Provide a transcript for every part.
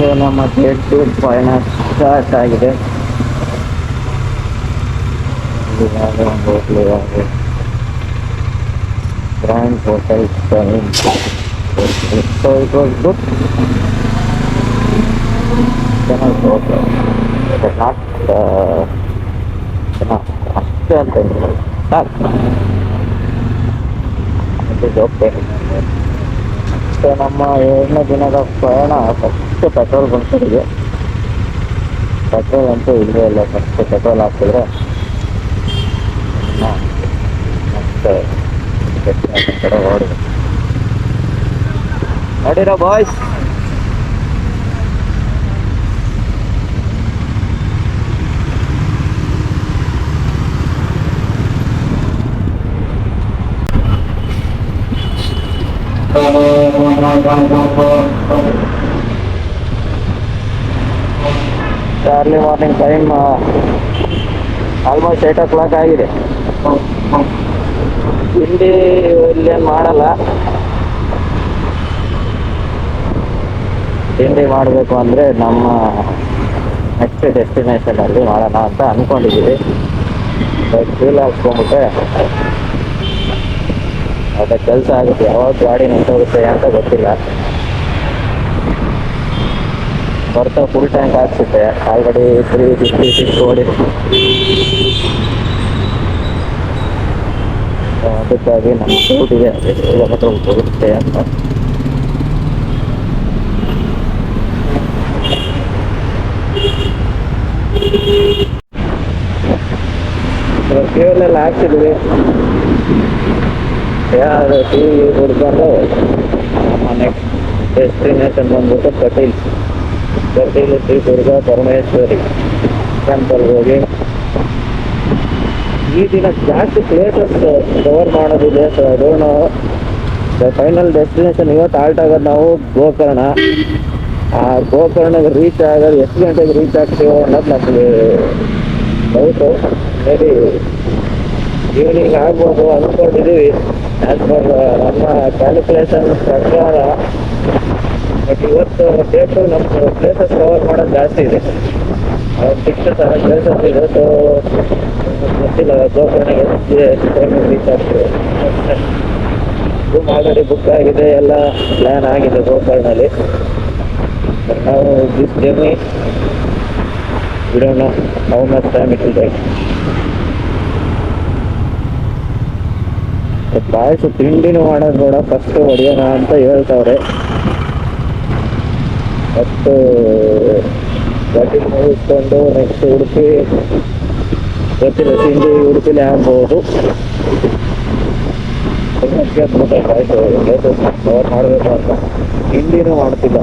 So ನಮ್ಮ gate tour ಪಯಣ start ಆಗಿದೆ. ಯಾವುದೇ ಒಂದು ಹೋಟ್ಲು ಯಾವುದು grand hotel time. So it was good, ಚೆನ್ನಾಗಿ ಹೋಟೆಲ್, ಬಟ್ ನಾಟ್ ಅಷ್ಟೇ ಅಂತ ಏನಿಲ್ಲ, ಸಾಕು ಓಕೆ. ಸೊ ನಮ್ಮ 2ನೇ ದಿನದ ಪ್ರಯಾಣ ಫಸ್ಟ್ ಪೆಟ್ರೋಲ್ ಬಂಕ್ಗಳಿಗೆ. ಪೆಟ್ರೋಲ್ ಅಂತೂ ಇಲ್ಲವೇ ಇಲ್ಲ. ಫಸ್ಟ್ ಪೆಟ್ರೋಲ್ ಹಾಕಿದ್ರೆ ಮತ್ತೆ ಕಡೆ ಹೊರಡಿದೆ. ನೋಡಿರೋ boys, early morning time almost 8 o'clock ಆಗಿದೆ. ತಿಂಡಿ ಇಲ್ಲೇನು ಮಾಡಲ್ಲ. ತಿಂಡಿ ಮಾಡಬೇಕು ಅಂದರೆ ನಮ್ಮ ನೆಕ್ಸ್ಟ್ ಡೆಸ್ಟಿನೇಷನಲ್ಲಿ ಮಾಡೋಣ ಅಂತ ಅಂದ್ಕೊಂಡಿದ್ದೀವಿ. ಬಟ್ ಫ್ಯೂಲ್ ಹಾಕ್ಸ್ಕೊಂಬಿಟ್ರೆ ಅದೇ ಕೆಲಸ ಆಗುತ್ತೆ. ಯಾವಾಗ ಗಾಡಿ ನಿಂತೋಗುತ್ತೆ ಅಂತ ಗೊತ್ತಿಲ್ಲ. ಬರ್ತಾ ಫುಲ್ ಟ್ಯಾಂಕ್ ಹಾಕ್ಸುತ್ತೆ. ಆಲ್ರೆಡಿ 356 ಓಡಿ. ಅದಕ್ಕಾಗಿ ನಮ್ಮ ಡೌಟಿಗೆ ಎಷ್ಟು ಕಿಲೋಮೀಟರ್ ಹೋಗುತ್ತೆ ಅಂತ. ಫ್ಯೂಲೆಲ್ಲ ಹಾಕ್ಸಿದ್ವಿ. ಯಾರು ಟೀ ಕುಡ್ಕೊಂಡು ನಮ್ಮ ನೆಕ್ಸ್ಟ್ ಡೆಸ್ಟಿನೇಷನ್ ಬಂದ್ಬಿಟ್ಟು ಕಟೀಲ್ ಶ್ರೀ ದುರ್ಗಾ ಪರಮೇಶ್ವರಿ ಟೆಂಪಲ್ ಹೋಗಿ ಈ ದಿನ ಜಾಸ್ತಿ ಪ್ಲೇಸಸ್ ಕವರ್ ಮಾಡೋದಿದೆ. ಸೊ ಅದನ್ನು ಫೈನಲ್ ಡೆಸ್ಟಿನೇಷನ್ ಇವತ್ತು ಆಲ್ಟ್ ಆಗೋದು ನಾವು ಗೋಕರ್ಣ. ಆ ಗೋಕರ್ಣಗೆ ರೀಚ್ ಆಗೋದು ಎಷ್ಟು ಗಂಟೆಗೆ ರೀಚ್ ಆಗ್ತೀವೋ ಅನ್ನೋದು ನಮಗೆ ಡೌಟು. ಮೇ ಬಿ ಈವ್ನಿಂಗ್ ಆಗ್ಬೋದು ಅಂದ್ಕೊಂಡಿದ್ದೀವಿ ಆ್ಯಸ್ ಪರ್ ನಮ್ಮ ಕ್ಯಾಲ್ಕುಲೇಷನ್ ಪ್ರಕಾರ. ಬಟ್ ಇವತ್ತು ಡೇಟು ನಮ್ಮ ಪ್ಲೇಸಸ್ ಕವರ್ ಮಾಡೋದು ಜಾಸ್ತಿ ಇದೆ. 6-7 ಪ್ಲೇಸಸ್ ಇದೆ. ಸೊ ಗೊತ್ತಿಲ್ಲ ಗೋಕರ್ಣಗೆ ಎಷ್ಟು ಟೈಮಿಗೆ ರೀಚ್ ಆಗ್ತದೆ. ರೂಮ್ ಆಲ್ರೆಡಿ ಬುಕ್ ಆಗಿದೆ, ಎಲ್ಲ ಪ್ಲ್ಯಾನ್ ಆಗಿದೆ ಗೋಕರ್ಣಲ್ಲಿ. ಬಟ್ ನಾವು this journey we don't know how much time it will take. Boys ತಿಂಡಿನೂ ಮಾಡೋದು ಬೇಡ, ಫಸ್ಟು ಹೊಡೆಯೋಣ ಅಂತ ಹೇಳ್ತವ್ರೆ. ಫಸ್ಟು ಗಟ್ಟಿ ಮುಗಿಸ್ಕೊಂಡು ನೆಕ್ಸ್ಟ್ ಉಡುಪಿ, ಗೊತ್ತಿಲ್ಲ ತಿಂಡಿ ಉಡುಪಿಲಿ ಆಗ್ಬೋದು. ಬಾಯ್ಸು ಪ್ಲೇಸಸ್ ಕವರ್ ಮಾಡಬೇಕು ಅಂತ ತಿಂಡಿನೂ ಮಾಡ್ತಿಲ್ಲ.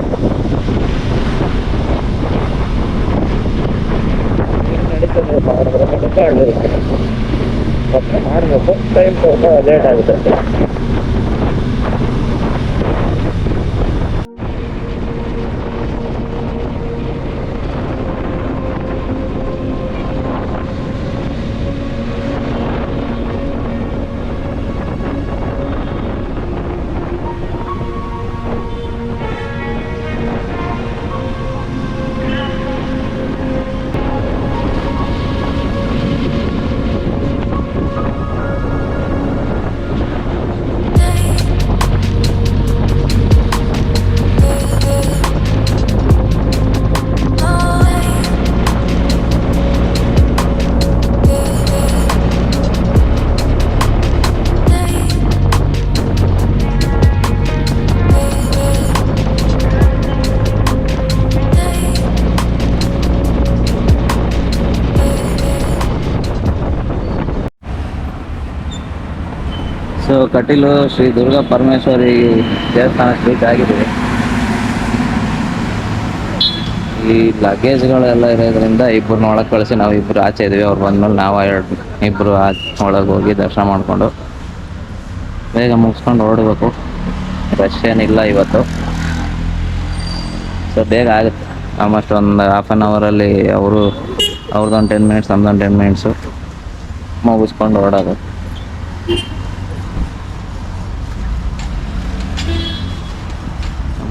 ನಡೀತದೆ ಮಾಡಿದ್ರೆ ಮತ್ತೆ ಮಾಡಬೇಕು. ಟೈಮ್ ಸ್ವಲ್ಪ ಲೇಟ್ ಆಗುತ್ತೆ. ಸೊ ಕಟೀಲು ಶ್ರೀ ದುರ್ಗಾ ಪರಮೇಶ್ವರಿ ದೇವಸ್ಥಾನಕ್ಕೆ ರೀಚ್ ಆಗಿದ್ದೀವಿ. ಈ ಲಗೇಜ್ಗಳೆಲ್ಲ ಇರೋದ್ರಿಂದ ಇಬ್ಬರನ್ನ ಒಳಗೆ ಕಳಿಸಿ ನಾವು ಇಬ್ಬರು ಆಚೆ ಇದ್ದೀವಿ. ಅವ್ರು ಬಂದಮೇಲೆ ನಾವು ಇಬ್ಬರು ಒಳಗೆ ಹೋಗಿ ದರ್ಶನ ಮಾಡಿಕೊಂಡು ಬೇಗ ಮುಗಿಸ್ಕೊಂಡು ಹೊರಡಬೇಕು. ರಶ್ ಏನಿಲ್ಲ ಇವತ್ತು. ಸೊ ಬೇಗ ಆಗುತ್ತೆ. ಆಲ್ಮೋಸ್ಟ್ ಒಂದು ಹಾಫ್ ಆನ್ ಅವರಲ್ಲಿ ಅವ್ರದ್ದೊಂದು 10 ಮಿನಿಟ್ಸ್ ನಮ್ದೊಂದು 10 ಮಿನಿಟ್ಸು ಮುಗಿಸ್ಕೊಂಡು ಹೊರಡೋದು.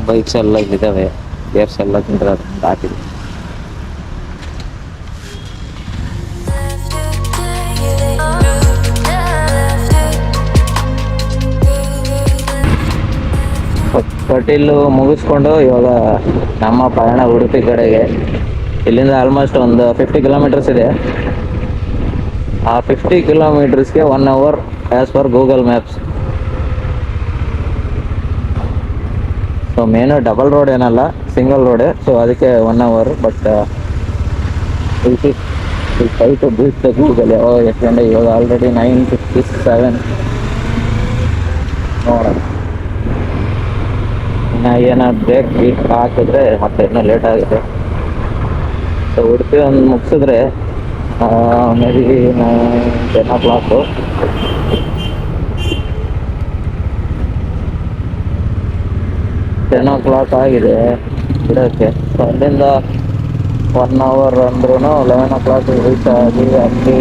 ಬೈಕ್ಸ್ ಎಲ್ಲ ಇದ್ದಾವೆ. ಕೇರ್ಸ್ ಎಲ್ಲ ತಿಂದ್ರೆ ಹಾಕಿದ್ವಿ. ಪಟೀಲು ಮುಗಿಸ್ಕೊಂಡು ಇವಾಗ ನಮ್ಮ ಪಯಣ ಉಡುಪಿ ಕಡೆಗೆ. ಇಲ್ಲಿಂದ ಆಲ್ಮೋಸ್ಟ್ ಒಂದು 50 ಕಿಲೋಮೀಟರ್ಸ್ ಇದೆ. ಆ 50 ಕಿಲೋಮೀಟರ್ಸ್ಗೆ 1 hour as per Google Maps. So main double road ಏನಲ್ಲ, ಸಿಂಗಲ್ ರೋಡೇ. ಸೊ ಅದಕ್ಕೆ 1 hour. But try to beat the Google. ಎಷ್ಟು ಗಂಟೆ ಇವಾಗ? ಆಲ್ರೆಡಿ 9:57. ನೋಡೋಣ, ಇನ್ನು ಏನಾದ್ರು ಬ್ರೇಕ್ ಗೀಟ್ ಹಾಕಿದ್ರೆ ಮತ್ತೆ ಇನ್ನೂ ಲೇಟ್ ಆಗುತ್ತೆ. ಸೊ ಉಡುಪಿ ಒಂದು ಮುಗಿಸಿದ್ರೆ ಮೇ ಬಿ 10 o'clock. 10 o'clock ಆಗಿದೆ ಬಿಡೋಕ್ಕೆ. ಸೊ ಅಲ್ಲಿಂದ 1 ಅವರ್ ಅಂದ್ರೂ 11 o'clock ರೀಚ್ ಆಗಿ, ಅಲ್ಲಿ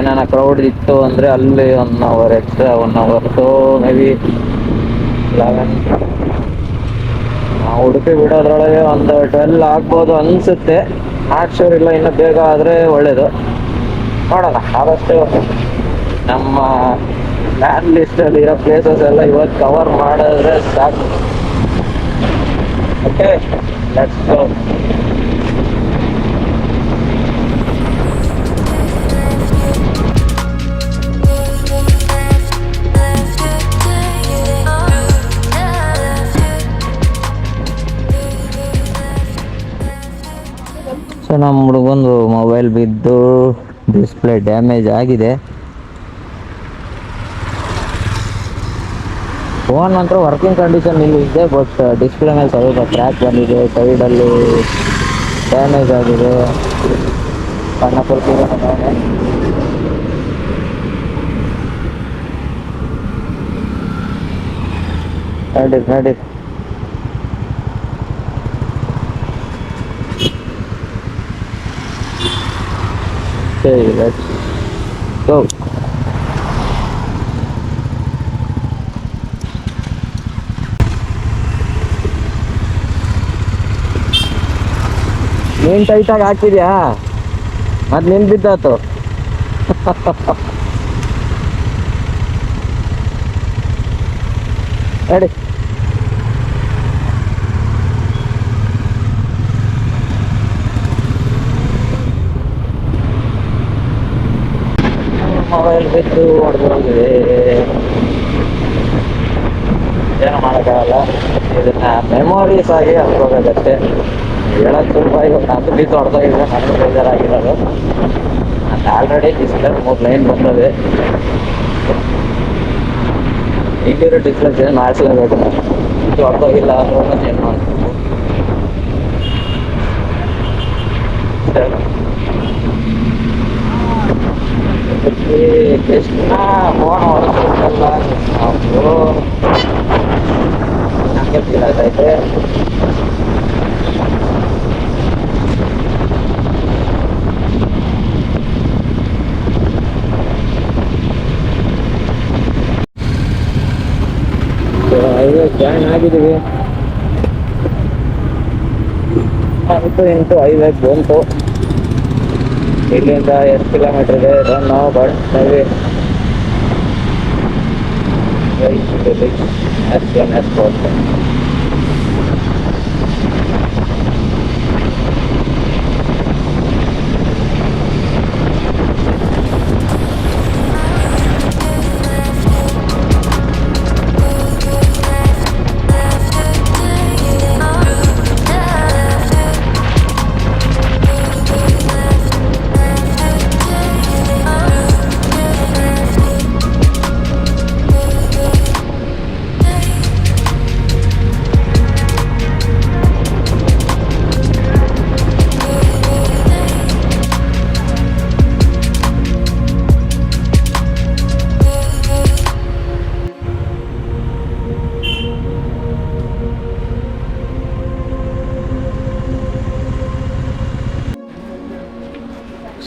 ಏನಾನ ಕ್ರೌಡ್ ಇತ್ತು ಅಂದರೆ ಅಲ್ಲಿ 1 hour extra 1 hour. So may be 11. Udupi ಬಿಡೋದ್ರೊಳಗೆ ಒಂದು 12 ಆಗ್ಬೋದು ಅನಿಸುತ್ತೆ. ನಾಟ್ ಶೂರ್, ಇಲ್ಲ ಇನ್ನೂ ಬೇಗ ಆದರೆ ಒಳ್ಳೇದು. ನೋಡೋಣ. ಆದಷ್ಟು ನಮ್ಮ ಪ್ಲ್ಯಾನ್ ಲಿಸ್ಟಲ್ಲಿ ಇರೋ ಪ್ಲೇಸಸ್ ಎಲ್ಲ ಇವತ್ತು ಕವರ್ ಮಾಡಿದ್ರೆ ಸಾಕು. Okay, let's go. ಸೊ ನಮ್ಮ ಹುಡುಗಂದು ಮೊಬೈಲ್ ಬಿದ್ದು ಡಿಸ್ಪ್ಲೇ ಡ್ಯಾಮೇಜ್ ಆಗಿದೆ. ಫೋನ್ ಮಾತ್ರ ವರ್ಕಿಂಗ್ ಕಂಡೀಷನ್ ಇಲ್ಲಿ ಇದೆ. ಬಟ್ ಡಿಸ್ಪ್ಲೇ ಮೇಲೆ ಸ್ವಲ್ಪ ಕ್ರ್ಯಾಕ್ ಬಂದಿದೆ, ಸೈಡಲ್ಲಿ ಡ್ಯಾಮೇಜ್ ಆಗಿದೆ. ಸಣ್ಣ ಪುಟ್ಟ ನಡಿ. Okay, let's go. ನೀನ್ ಟೈಟಾಗಿ ಹಾಕಿದ್ಯಾ? ಮತ್ತೆ ನಿನ್ ಬಿದ್ದಾತು. ನಡಿ. ಮೊಬೈಲ್ ಬಿದ್ದು ಹೊಡೆದೋಗಿದೆ. ಏನು ಮಾಡೋಕ್ಕಾಗಲ್ಲ. ಇದನ್ನ ಮೆಮೊರೀಸ್ ಆಗಿ ಹಾಕೋಬೇಕಷ್ಟೇ. ಹೇಳೋದು ಸುಲಭ. ಇವಾಗ ನಂದು ಬಿದ್ದು ಹೊಡೆದೋಗಿದೆ, ನನಗೆ ಬೇಜಾರಾಗಿರೋದು. ನಾನು ಆಲ್ರೆಡಿ ಡಿಸ್ಪ್ಲೇ 3 ಲೈನ್ ಬಂದದೆ. ಇಲ್ಲಿರೋ ಡಿಸ್ಪ್ಲೇ ಚೇಂಜ್ ಮಾಡಿಸ್ಲೇಬೇಕು. ನಾನು ಬಿದ್ದು ಹೊಡೆದೋಗಿಲ್ಲ ಅಂದ್ರೂ ಚೇಂಜ್ ಮಾಡಬೇಕು. ಕೃಷ್ಣ ಫೋನ್ ಹೊಡೆದಲ್ಲ ನಾವು ನನಗೆ ಫೀಲ್ ಆಗ್ತೈತೆ. ಹೈವೇ ಜಾಯ್ನ್ ಆಗಿದ್ದೀವಿ. 8 ಹೈವೇಗೆ ಬಂತು. ಇಲ್ಲಿಂದ ಎಷ್ಟು ಕಿಲೋಮೀಟರ್ ಇದೆ don't know, but maybe as possible.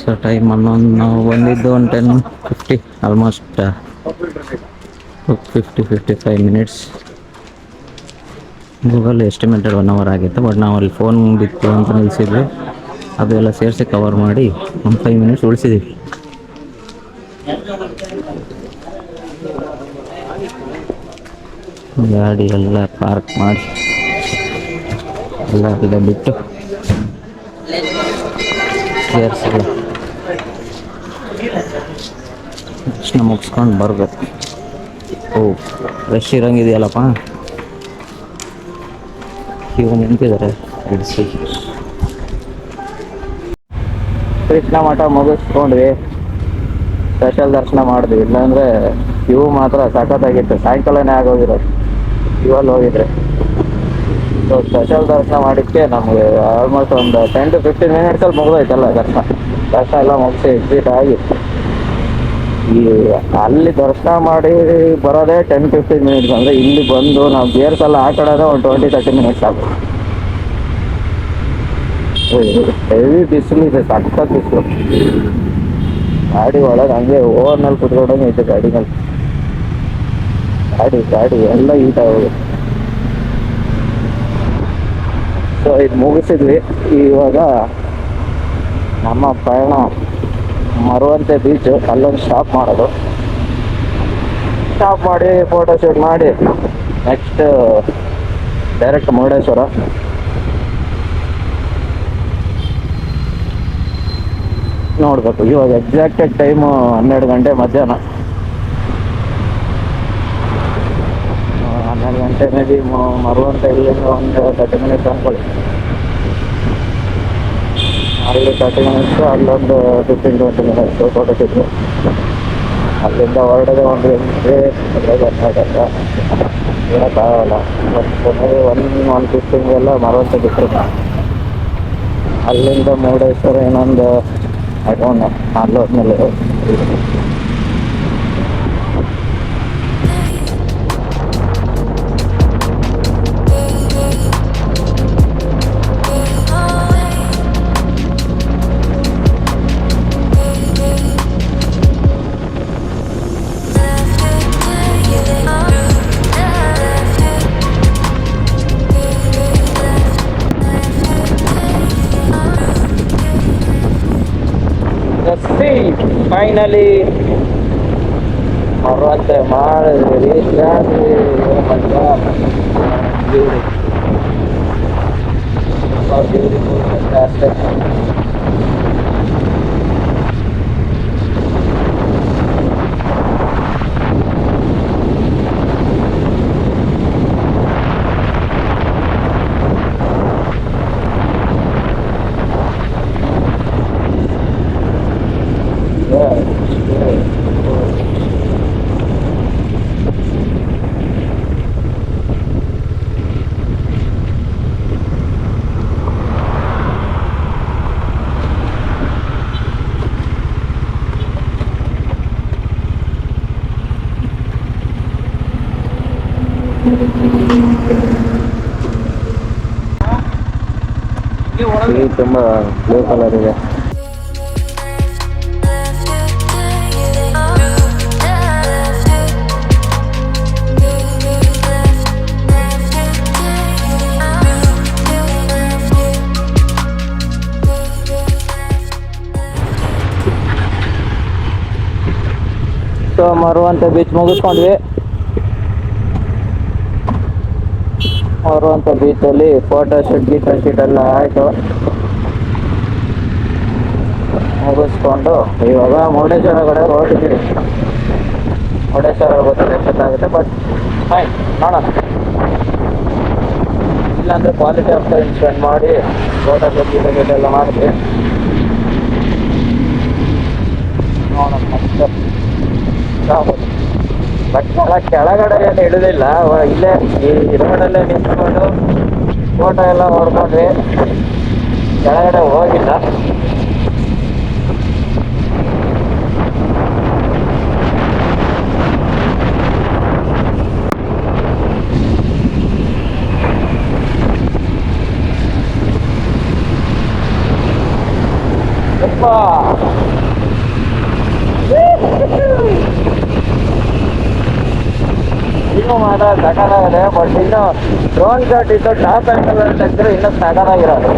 So time ನಾವು ಬಂದಿದ್ದು 10:50, almost 55 minutes. Google estimated 1 hour ಆಗಿತ್ತು, ಬಟ್ ನಾವು ಅಲ್ಲಿ ಫೋನ್ ಬಿತ್ತು ಅಂತ ನಿಲ್ಲಿಸಿದ್ವಿ. ಅದು ಎಲ್ಲ ಸೇರಿಸಿ ಕವರ್ ಮಾಡಿ ಒಂದು 5 ಮಿನಿಟ್ಸ್ ಉಳಿಸಿದ್ದೀವಿ. ಗಾಡಿ ಎಲ್ಲ ಪಾರ್ಕ್ ಮಾಡಿ ಎಲ್ಲ ಇದೆ ಬಿಟ್ಟು ಸೇರಿಸಿಲ್ಲ ತಕ್ಷಣ ಮುಗಿಸ್ಕೊಂಡು ಬರ್ಬೇಕು. ಓ, ರಶ್ ಇರೋಂಗಿದೆಯಲ್ಲಪ್ಪ, ಕ್ಯೂ ನಿಂತಿದ್ದಾರೆ ಬಿಡಿಸಿ. ಕೃಷ್ಣ ಮಠ ಮುಗಿಸ್ಕೊಂಡ್ವಿ, ಸ್ಪೆಷಲ್ ದರ್ಶನ ಮಾಡಿದ್ವಿ. ಇಲ್ಲಾಂದರೆ ಕ್ಯೂ ಮಾತ್ರ ಸಖತ್ತಾಗಿತ್ತು. ಸಾಯಂಕಾಲನೇ ಆಗೋಗಿರೋದು ಕ್ಯೂವಲ್ಲಿ ಹೋಗಿದ್ರೆ. ಸೊ ಸ್ಪೆಷಲ್ ದರ್ಶನ ಮಾಡಿದ್ದಕ್ಕೆ ನಮಗೆ ಆಲ್ಮೋಸ್ಟ್ ಒಂದು 10 to 15 ಮಿನಿಟ್ಸಲ್ಲಿ ಮುಗಿದೋಯ್ತಲ್ಲ ದರ್ಶನ ಎಲ್ಲ ಮುಗಿಸಿ ಎಕ್ಸಿಟ್ ಆಗಿ. ಈ ಅಲ್ಲಿ ದರ್ಶನ ಮಾಡಿ ಬರೋದೇ 10-15 ಮಿನಿಟ್ಸ್. ಅಂದರೆ ಇಲ್ಲಿ ಬಂದು ನಾವು ಗೇರ್ಸ್ ಎಲ್ಲ ಹಾಕೊಳ್ಳೋದೇ ಒಂದು 20-30 ಮಿನಿಟ್ಸ್ ಆಗುತ್ತೆ. ಹೆವಿ ಬಿಸಿಲು ಇದೆ, ಸಖತ್ ಬಿಸಿಲು. ಗಾಡಿ ಒಳಗೆ ಹಂಗೆ ಓವರ್ನಲ್ಲಿ ಕುತ್ಕೊಂಡಂಗೆ ಐತೆ ಗಾಡಿನಲ್ಲಿ. ಗಾಡಿ ಎಲ್ಲ ಈಟ ಹೋಗುತ್ತೆ. ಸೊ ಇದು ಮುಗಿಸಿದ್ವಿ. ಇವಾಗ ನಮ್ಮ ಪಯಣ ಮರುವಂತೆ ಬೀಚು, ಅಲ್ಲೊಂದು ಸ್ಟಾಪ್ ಮಾಡೋದು. ಸ್ಟಾಪ್ ಮಾಡಿ ಫೋಟೋ ಶೂಟ್ ಮಾಡಿ ನೆಕ್ಸ್ಟ್ ಡೈರೆಕ್ಟ್ ಮುರುಡೇಶ್ವರ. ನೋಡಬೇಕು. ಇವಾಗ ಎಕ್ಸಾಕ್ಟ್ ಟೈಮು 12 ಗಂಟೆ ಮಧ್ಯಾಹ್ನ. 12 ಗಂಟೆ ಮೇ ಬಿ ಮರುವಂತ ಇಲ್ಲಿಂದ ಒಂದು 30 ಮಿನಿಟ್ಸ್ ಅಂದ್ಕೊಳ್ಳಿ. ಅಲ್ಲಿ 30 ಮಿನಿಟ್ಸು, ಅಲ್ಲೊಂದು 15-20 ಮಿನಿಟ್ಸು ಫೋಟೋ ಶೂಟು. ಅಲ್ಲಿಂದ ಹೊರಡೋದು 1 ಗಂಟೆ ಇರೋಕ್ಕಾಗಲ್ಲ. ಮತ್ತು 1:15 ಮರುವಂತ ಬಿಟ್ಟರು. ಅಲ್ಲಿಂದ ಮುರುಡೇಶ್ವರ ಇನ್ನೊಂದು ಅರೌಂಡ್ 4 ಹೊತ್ತಿನಲ್ಲಿ. ಫೈನಲಿ ಮರುವಂತೆ ಮಾಡಿದ್ವಿ. ತುಂಬ ಬ್ಲೂ ಕಲರ್ ಇದೆ. ಸೊ ಮರುವಂತೆ ಬೀಚ್ ಮುಗಿಸ್ಕೊಂಡ್ವಿ. ಮರುವಂತ ಬೀಚಲ್ಲಿ ಫೋಟೋ ಶೂಟ್ ಎಲ್ಲ ಆಯಿತು. ಮುಗಿಸ್ಕೊಂಡು ಇವಾಗ ಮುರುಡೇಶ್ವರ ಕಡೆ ಹೊರಟಿದ್ದೀವಿ. ಮುರುಡೇಶ್ವರ ಗೊತ್ತಿಲ್ಲ ಎಷ್ಟೊತ್ತಾಗುತ್ತೆ, ಬಟ್ ಫೈನ್ ನೋಡೋಣ. ಇಲ್ಲಾಂದರೆ ಕ್ವಾಲಿಟಿ ಆಫ್ ಟೈಮ್ ಸ್ಪೆಂಡ್ ಮಾಡಿ ಫೋಟೋ ಶೂಟ್ ಎಲ್ಲ ಮಾಡ್ತೀವಿ. ನೋಡೋಣ ಮತ್ತೆ ಬಟ್ ಕೆಳಗಡೆ ಏನು ಇಳಿದಿಲ್ಲ. ಇಲ್ಲೇ ಈ ರೋಡಲ್ಲೇ ನಿಂತ್ಕೊಂಡು ಫೋಟೋ ಎಲ್ಲ ಹೊಡ್ಕೊಂಡ್ವಿ. ಕೆಳಗಡೆ ಹೋಗಿಲ್ಲ. ಇಲ್ಲ ಮಾತ್ರ ಸಕಲಾಗಿದೆ. ಬಟ್ ಇನ್ನು ಡ್ರೋನ್ ಶಾಟ್ ಇದ್ದು ಟಾಪ್ ಆ್ಯಂಗಲ್ ತೆಗೆದ್ರೆ ಇನ್ನೂ ಸಕಲಾಗಿರೋದು.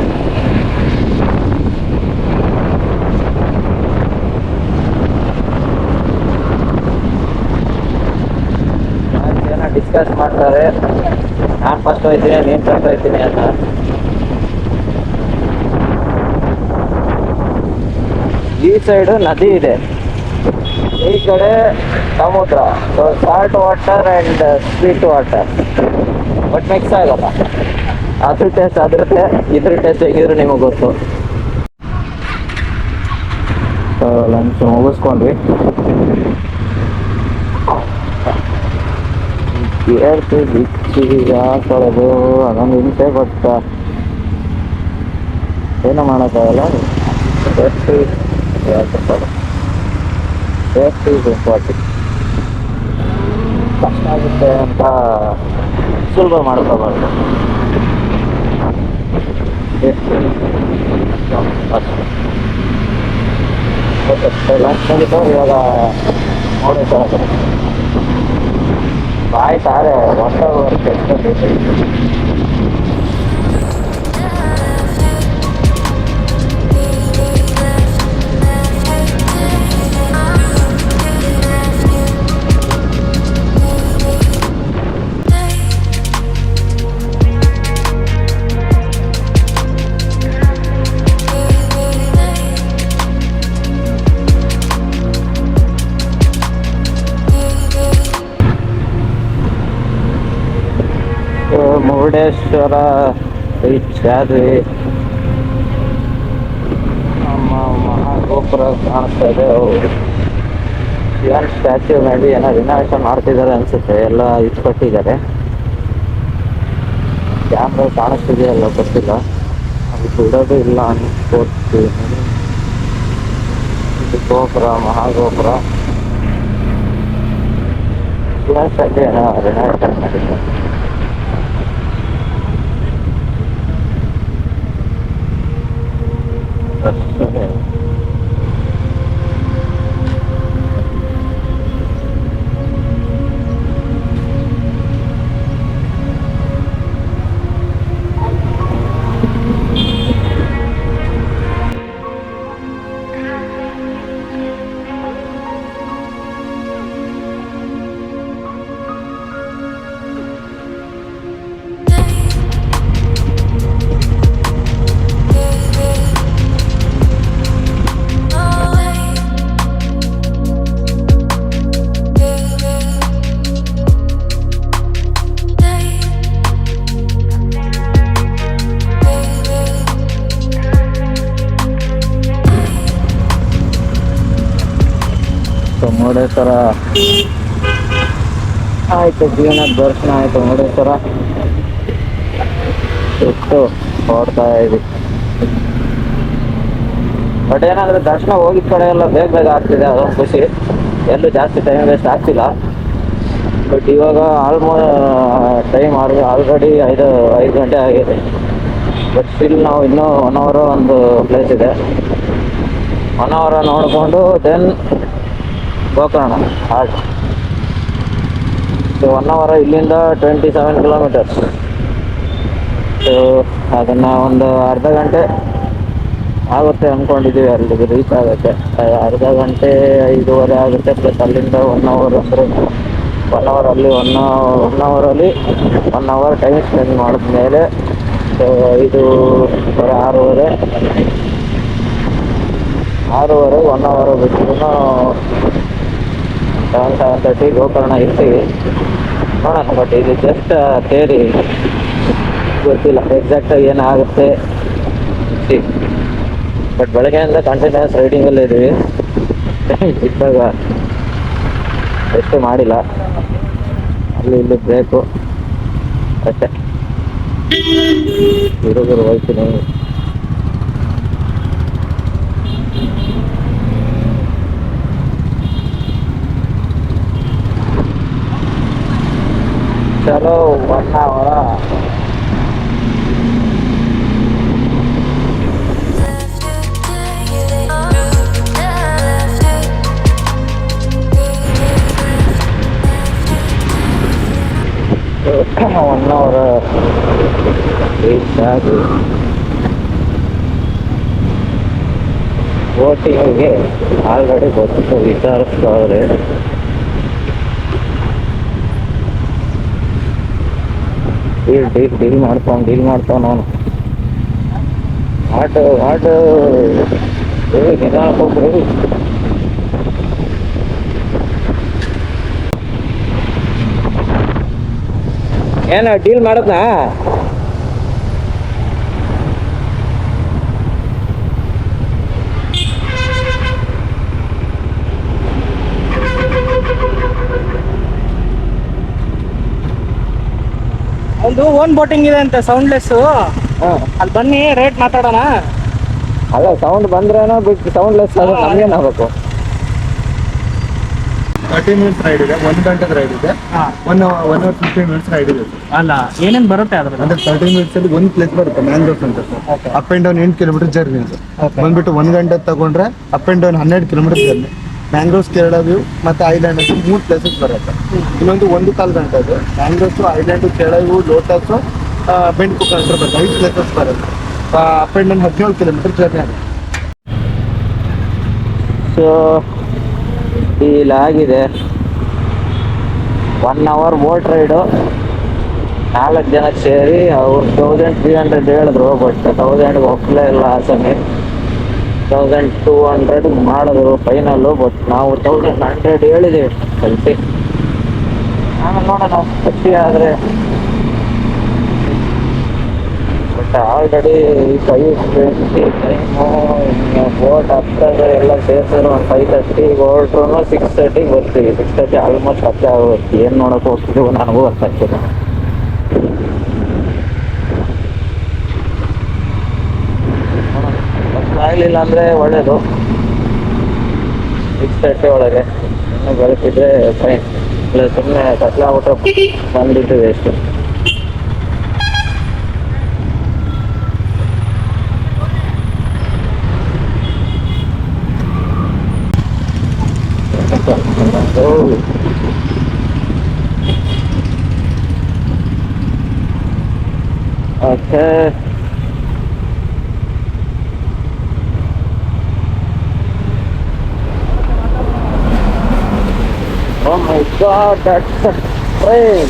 ಏನೋ ಡಿಸ್ಕಸ್ ಮಾಡ್ತಾರೆ, ನಾನು ಫಸ್ಟ್ ಹೋಗ್ತೀನಿ ನೀನು ಫಸ್ಟ್ ಹೋಗ್ತೀನಿ ಅಂತ. ಈ ಸೈಡು ನದಿ ಇದೆ, ಈ ಕಡೆ ಸಮುದ್ರ. So salt water and sweet water but mix ಆಗಲ್ಲ. ಅದ್ರ ಟೇಸ್ಟ್ ಅದ್ರದ್ದೇ, ಇದ್ರ ಟೇಸ್ಟ್ ಹೇಗಿದ್ರು ನಿಮಗೆ ಗೊತ್ತು. So lunch ಮುಗಿಸ್ಕೊಂಡ್ವಿ. ಕೇಳ್ತಿ ಬಿಚ್ಚಿ ಹಾಕೊಳ್ಳೋದು ಅದೊಂದು ಹಿಂಸೆ. ಬಟ್ ಏನೋ ಮಾಡೋಕ್ಕಾಗಲ್ಲ. Safety safety is important. ಕಷ್ಟ ಆಗುತ್ತೆ ಅಂತ ಸುಲಭ ಮಾಡ್ಕೋಬಾರ್ದು. Safety okay. ಲಂಚ್ ಮುಗಿತು, ಇವಾಗ ನೋಡಿ ಸರ್ ಬಾಯ್ ಸಾರೆ ಹೊಸ ವರ್ಕ್ ಎಷ್ಟು. ಮುರುಡೇಶ್ವರ ರೀಚ್ ಆದ್ವಿ. ನಮ್ಮ ಮಹಾಗೋಪುರ ಕಾಣಿಸ್ತಾ ಇದೆ. ಶಿವನ್ ಸ್ಟ್ಯಾಚ್ಯೂ ಮೇಲೆ ಏನೋ ರಿನೋವೇಷನ್ ಮಾಡ್ತಿದ್ದಾರೆ ಅನ್ಸುತ್ತೆ, ಎಲ್ಲ ಇಟ್ಕೊಟ್ಟಿದ್ದಾರೆ. ಕ್ಯಾಮ್ರಾ ಕಾಣಿಸ್ತಿದೆಯಲ್ಲ ಗೊತ್ತಿಲ್ಲ, ಅದು ಬಿಡೋದು ಇಲ್ಲ ಅನ್ಕೋತೀನಿ. ಇದು ಗೋಪುರ, ಮಹಾಗೋಪುರ. ಶಿವನ್ ಸ್ಟ್ಯಾಚ್ಯೂ ಏನೋ ರಿನೋವೇಷನ್ ಮಾಡಿದ್ದಾರೆ. ಮುರುಡೇಶ್ವರ ಆಯಿತು, ಜೀವನದ ದರ್ಶನ ಆಯಿತು. ಮುರುಡೇಶ್ವರ ಎಷ್ಟು ಹೊಡ್ತಾ ಇದ್ವಿ. ಬಟ್ ಏನಂದರೆ ದರ್ಶನ ಹೋಗಿದ ಕಡೆ ಎಲ್ಲ ಬೇಗ ಬೇಗ ಆಗ್ತಿದೆ, ಅದೊಂದು ಖುಷಿ. ಎಲ್ಲೂ ಜಾಸ್ತಿ ಟೈಮ್ ವೇಸ್ಟ್ ಆಗ್ತಿಲ್ಲ. ಬಟ್ ಇವಾಗ ಟೈಮ್ ಆಲ್ರೆಡಿ ಐದು ಗಂಟೆ ಆಗಿದೆ. ಬಟ್ ಸ್ಟಿಲ್ ನಾವು ಇನ್ನೂ 1 hour ಒಂದು ಪ್ಲೇಸ್ ಇದೆ, 1 hour ನೋಡಿಕೊಂಡು then Gokarna halt. So 1 hour ಇಲ್ಲಿಂದ 27 kilometers. ಸೊ ಅದನ್ನು ಒಂದು ಅರ್ಧ ಗಂಟೆ ಆಗುತ್ತೆ ಅಂದ್ಕೊಂಡಿದ್ದೀವಿ ಅಲ್ಲಿಗೆ ರೀಚ್ ಆಗುತ್ತೆ. ಅರ್ಧ ಗಂಟೆ 5:15 ಆಗುತ್ತೆ. ಪ್ಲಸ್ ಅಲ್ಲಿಂದ 1 hour ಅಂದರೆ 1 hour ಅಲ್ಲಿ 1 ಅವರಲ್ಲಿ 1 hour ಟೈಮ್ ಸ್ಪೆಂಡ್ ಮಾಡಿದ್ಮೇಲೆ ಸೊ 5:30 6:30 1 hour ಬಿಟ್ಟು 7:30 ಗೋಕರ್ಣ ಇರ್ತೀವಿ ನೋಡೋಣ. ಬಟ್ ಇದು ಜಸ್ಟ್ ತೇರಿ, ಗೊತ್ತಿಲ್ಲ ಎಕ್ಸಾಕ್ಟಾಗಿ ಏನಾಗುತ್ತೆ. ಬಟ್ ಬೆಳಗ್ಗೆಯಿಂದ ಕಂಟಿನ್ಯೂಸ್ ರೈಡಿಂಗಲ್ಲೇ ಇದ್ದೀವಿ. ಇದ್ದಾಗ ಎಷ್ಟು ಮಾಡಿಲ್ಲ, ಅಲ್ಲಿ ಇಲ್ಲಿ ಬ್ರೇಕು ಅಷ್ಟೇ. ಹುಡುಗರು ಹೋಗ್ತೀನಿ. ಚಲೋ 1 hour. 1 hour ರೀಚ್ ಆಗಿ ಬೋಟಿಗೆ ಆಲ್ರೆಡಿ ಗೊತ್ತು ವಿಚಾರಿಸ್ತವ್ರೆ. ಡೀಲ್ ಮಾಡ್ತಾವ ನಾನು ಆಟೋ ನಿಧಾನಕ್ಕೋಗ್ರಿ. ಏನ ಡೀಲ್ ಮಾಡದ್ನಾ? ಒಂದು ಓನ್ ಬೋಟಿಂಗ್ ಇದೆ ಅಂತೆ, ಸೌಂಡ್ಲೆಸ್. ಅಲ್ಲಿ ಬನ್ನಿ ರೇಟ್ ಮಾತಾಡೋಣ. ಅಲ್ಲ, ಸೌಂಡ್ ಬಂದ್ರೇನೋ ಬಿಟ್ಟು ಸೌಂಡ್ಲೆಸ್ ಆದ್ರೆ ನಮ್ಗೇನಾಗಬೇಕು? 30 minutes ರೈಡ್ ಇದೆ, 1 ಗಂಟೆದ ರೈಡ್ ಇದೆ, 1 hour 15 minutes ರೈಡ್ ಇದೆ. ಅಲ್ಲ, ಏನೇನ್ ಬರುತ್ತೆ ಅದ್ರಲ್ಲಿ? ಅಂದ್ರೆ 30 minutes ಅಲ್ಲಿ ಒಂದು ಪ್ಲೇಸ್ ಬರುತ್ತೆ, ಮ್ಯಾಂಗ್ರೋವ್ಸ್ ಅಂತ. Up and down 8 kilometre journey ಅದು. ಬಂದ್ಬಿಟ್ಟು 1 ಗಂಟೆ ತಗೊಂಡ್ರೆ up and down 12 kilometre journey. Mangroves, Kerala view ಮತ್ತೆ ಐಲ್ಯಾಂಡ್ ಅಂತ 3 ಪ್ಲೇಸಸ್ ಬರುತ್ತೆ. ಇನ್ನೊಂದು 1.25 ಗಂಟೆ ಅದು. Mangroves, island, Kerala view, lotus, bend ಕುಕ್ಕ ಅಂತ ಬರುತ್ತೆ. 5 ಪ್ಲೇಸಸ್ ಬರುತ್ತೆ. Up and down 17 kilometre journey ಆಗುತ್ತೆ. ಸೊ ಡೀಲ್ ಆಗಿದೆ. 1 hour ಬೋಟ್ ರೈಡು, 4 ಜನ ಸೇರಿ. ಅವ್ರು 1300 ಹೇಳಿದ್ರು, ಬಟ್ 1000 ಒಪ್ಪಲೇ ಇಲ್ಲ. ಆಸಮಿ 1200 ಮಾಡಿದ್ರು ಫೈನಲ್ಲು, ಬಟ್ ನಾವು 1100 ಹೇಳಿದ್ದೀವಿ. ಕಲ್ತಿ ಆಮೇಲೆ ನೋಡೋಣ ಖುಷಿ ಆದರೆ. But already 5:20 time. ಬೋಟ್ ಹತ್ತಿರ ಎಲ್ಲ ಸೇರಿಸಿದ್ರು ಒಂದು 5:30 ಹೊರಟ್ರು 6:30 ಬರ್ತೀವಿ. 6:30 ಆಲ್ಮೋಸ್ಟ್ ಹತ್ತೆ ಆಗುತ್ತೆ. ಏನು ನೋಡೋಕೆ ಹೋಗ್ತಿದ್ದೀವಿ ನನಗೂ ಅರ್ಥ ಆಗ್ತಿಲ್ಲ. ಆಗಲಿಲ್ಲ ಅಂದರೆ ಒಳ್ಳೇದು. 6:30 ಒಳಗೆ ಇನ್ನೂ ಬೆಳಕಿದ್ರೆ ಫೈನ್. ಇಲ್ಲ ಸುಮ್ಮನೆ ಕತ್ಲಾಗ್ಬಿಟ್ರೆ ಬಂದ್ಬಿಟ್ಟು waste. Okay, oh my god, that's a train.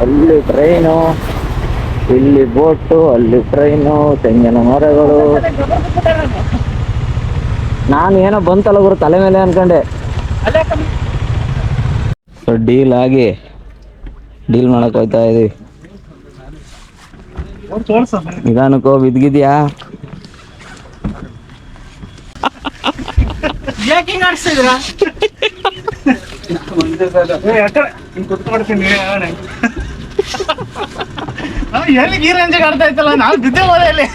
ಅಲ್ಲಿ ಟ್ರೈನು, ಇಲ್ಲಿ ಬೋಟು, ಅಲ್ಲಿ ಟ್ರೈನು, ತೆಂಗಿನ ಮರಗಳು. ನಾನು ಏನೋ ಬಂತಲ್ಲ ಗುರು ತಲೆ ಮೇಲೆ ಅನ್ಕೊಂಡೆ. ಸೊ ಡೀಲ್ ಮಾಡಕ್ ಹೋಗ್ತಾ ಇದೀವಿ. ನಿಧಾನಕ್ಕೋ, ಬಿದ್ಗಿದ್ಯಾ? ಎಲ್ಲಿ ಈ ರೇಂಜ್ ಆಡ್ತಾ ಇತ್ತಲ್ಲ, ನಾವು ಬಿದ್ದೆ ಮನೆಯಲ್ಲಿ.